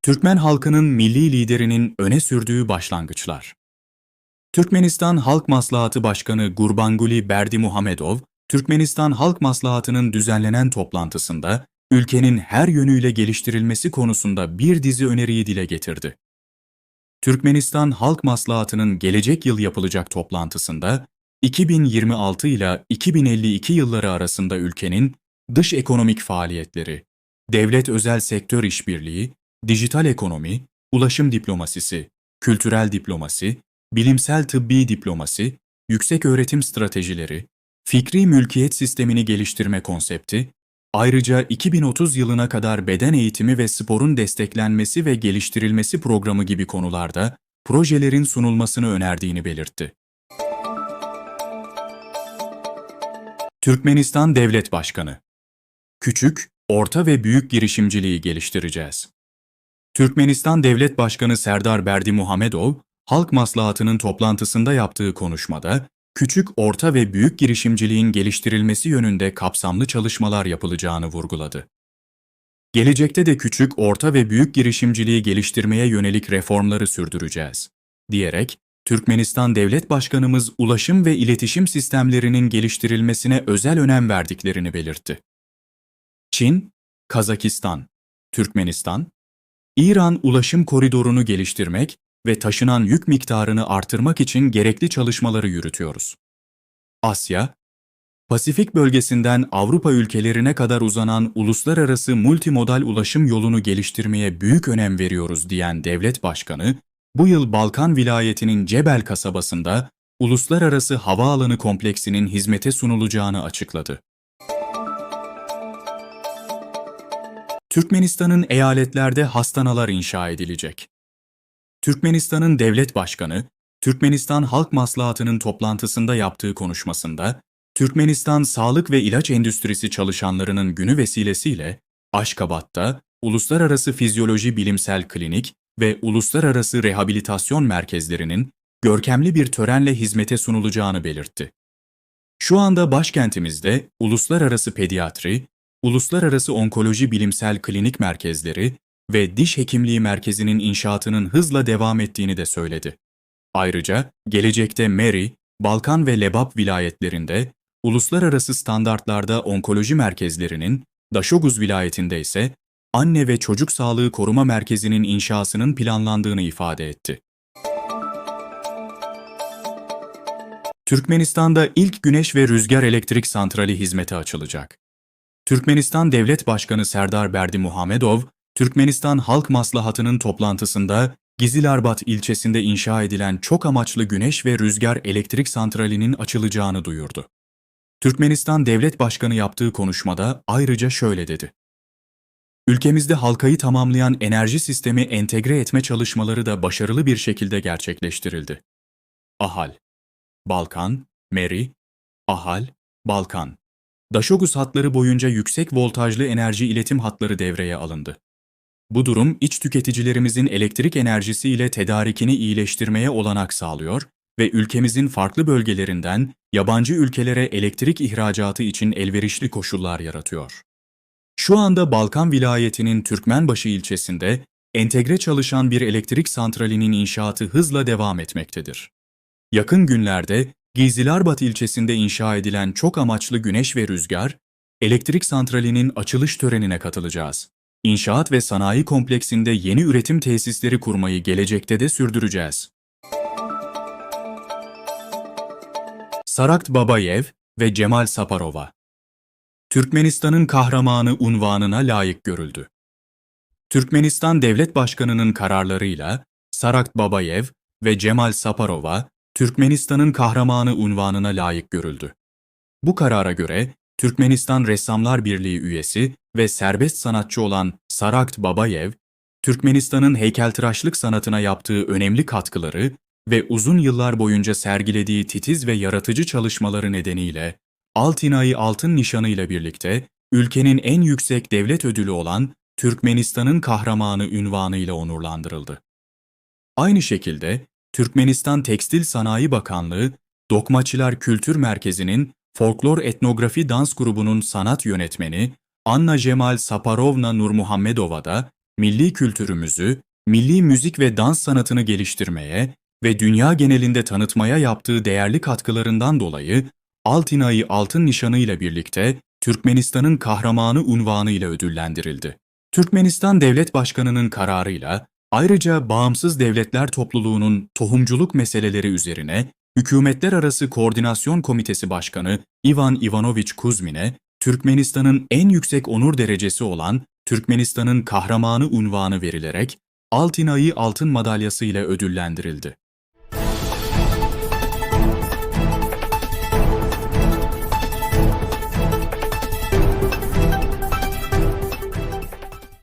Türkmen halkının milli liderinin öne sürdüğü başlangıçlar. Türkmenistan Halk Maslahatı Başkanı Gurbanguly Berdimuhamedov, Türkmenistan Halk Maslahatı'nın düzenlenen toplantısında ülkenin her yönüyle geliştirilmesi konusunda bir dizi öneriyi dile getirdi. Türkmenistan Halk Maslahatı'nın gelecek yıl yapılacak toplantısında 2026 ile 2052 yılları arasında ülkenin dış ekonomik faaliyetleri, devlet-özel sektör işbirliği, dijital ekonomi, ulaşım diplomasisi, kültürel diplomasi, bilimsel tıbbi diplomasi, yüksek öğretim stratejileri, fikri mülkiyet sistemini geliştirme konsepti, ayrıca 2030 yılına kadar beden eğitimi ve sporun desteklenmesi ve geliştirilmesi programı gibi konularda projelerin sunulmasını önerdiğini belirtti. Türkmenistan Devlet Başkanı: Küçük, orta ve büyük girişimciliği geliştireceğiz. Türkmenistan Devlet Başkanı Serdar Berdimuhamedov, Halk Maslahatı'nın toplantısında yaptığı konuşmada, küçük, orta ve büyük girişimciliğin geliştirilmesi yönünde kapsamlı çalışmalar yapılacağını vurguladı. Gelecekte de küçük, orta ve büyük girişimciliği geliştirmeye yönelik reformları sürdüreceğiz, diyerek, Türkmenistan Devlet Başkanımız ulaşım ve iletişim sistemlerinin geliştirilmesine özel önem verdiklerini belirtti. Çin, Kazakistan, Türkmenistan, İran ulaşım koridorunu geliştirmek ve taşınan yük miktarını artırmak için gerekli çalışmaları yürütüyoruz. Asya, Pasifik bölgesinden Avrupa ülkelerine kadar uzanan uluslararası multimodal ulaşım yolunu geliştirmeye büyük önem veriyoruz diyen devlet başkanı, bu yıl Balkan vilayetinin Cebel kasabasında uluslararası havaalanı kompleksinin hizmete sunulacağını açıkladı. Türkmenistan'ın eyaletlerde hastaneler inşa edilecek. Türkmenistan'ın devlet başkanı, Türkmenistan Halk Maslahatı'nın toplantısında yaptığı konuşmasında, Türkmenistan sağlık ve ilaç endüstrisi çalışanlarının günü vesilesiyle Aşkabat'ta Uluslararası Fizyoloji Bilimsel Klinik ve Uluslararası Rehabilitasyon Merkezlerinin görkemli bir törenle hizmete sunulacağını belirtti. Şu anda başkentimizde Uluslararası Pediatri, Uluslararası Onkoloji Bilimsel Klinik Merkezleri ve Diş Hekimliği Merkezi'nin inşaatının hızla devam ettiğini de söyledi. Ayrıca gelecekte Meri, Balkan ve Lebap vilayetlerinde uluslararası standartlarda onkoloji merkezlerinin, Daşoguz vilayetinde ise Anne ve Çocuk Sağlığı Koruma Merkezi'nin inşasının planlandığını ifade etti. Türkmenistan'da ilk güneş ve rüzgar elektrik santrali hizmete açılacak. Türkmenistan Devlet Başkanı Serdar Berdimuhamedov, Türkmenistan Halk Maslahatı'nın toplantısında Gizilarbat ilçesinde inşa edilen çok amaçlı güneş ve rüzgar elektrik santralinin açılacağını duyurdu. Türkmenistan Devlet Başkanı yaptığı konuşmada ayrıca şöyle dedi: Ülkemizde halkayı tamamlayan enerji sistemi entegre etme çalışmaları da başarılı bir şekilde gerçekleştirildi. AHAL, Balkan, Meri, AHAL, Balkan. Daşoguz hatları boyunca yüksek voltajlı enerji iletim hatları devreye alındı. Bu durum iç tüketicilerimizin elektrik enerjisi ile tedarikini iyileştirmeye olanak sağlıyor ve ülkemizin farklı bölgelerinden yabancı ülkelere elektrik ihracatı için elverişli koşullar yaratıyor. Şu anda Balkan vilayetinin Türkmenbaşı ilçesinde entegre çalışan bir elektrik santralinin inşaatı hızla devam etmektedir. Yakın günlerde Gizilarbat ilçesinde inşa edilen çok amaçlı güneş ve rüzgar elektrik santralinin açılış törenine katılacağız. İnşaat ve sanayi kompleksinde yeni üretim tesisleri kurmayı gelecekte de sürdüreceğiz. Sarakt Babayev ve Cemal Saparova, Türkmenistan'ın kahramanı unvanına layık görüldü. Türkmenistan Devlet Başkanı'nın kararlarıyla Sarakt Babayev ve Cemal Saparova, Türkmenistan'ın kahramanı unvanına layık görüldü. Bu karara göre Türkmenistan Ressamlar Birliği üyesi ve serbest sanatçı olan Sarakt Babayev, Türkmenistan'ın heykeltıraşlık sanatına yaptığı önemli katkıları ve uzun yıllar boyunca sergilediği titiz ve yaratıcı çalışmaları nedeniyle Altinay Altın Nişanı ile birlikte ülkenin en yüksek devlet ödülü olan Türkmenistan'ın kahramanı unvanı ile onurlandırıldı. Aynı şekilde Türkmenistan Tekstil Sanayi Bakanlığı, Dokmaçılar Kültür Merkezi'nin Folklor Etnografi Dans Grubu'nun sanat yönetmeni Anna Cemal Saparovna Nurmuhammedova da milli kültürümüzü, milli müzik ve dans sanatını geliştirmeye ve dünya genelinde tanıtmaya yaptığı değerli katkılarından dolayı Altınay'ı Altın Nişanı ile birlikte Türkmenistan'ın kahramanı unvanı ile ödüllendirildi. Türkmenistan Devlet Başkanı'nın kararıyla ayrıca Bağımsız Devletler Topluluğu'nun tohumculuk meseleleri üzerine Hükümetler Arası Koordinasyon Komitesi Başkanı Ivan Ivanoviç Kuzmin'e Türkmenistan'ın en yüksek onur derecesi olan Türkmenistan'ın kahramanı unvanı verilerek Altınay'ı Altın Madalyası ile ödüllendirildi.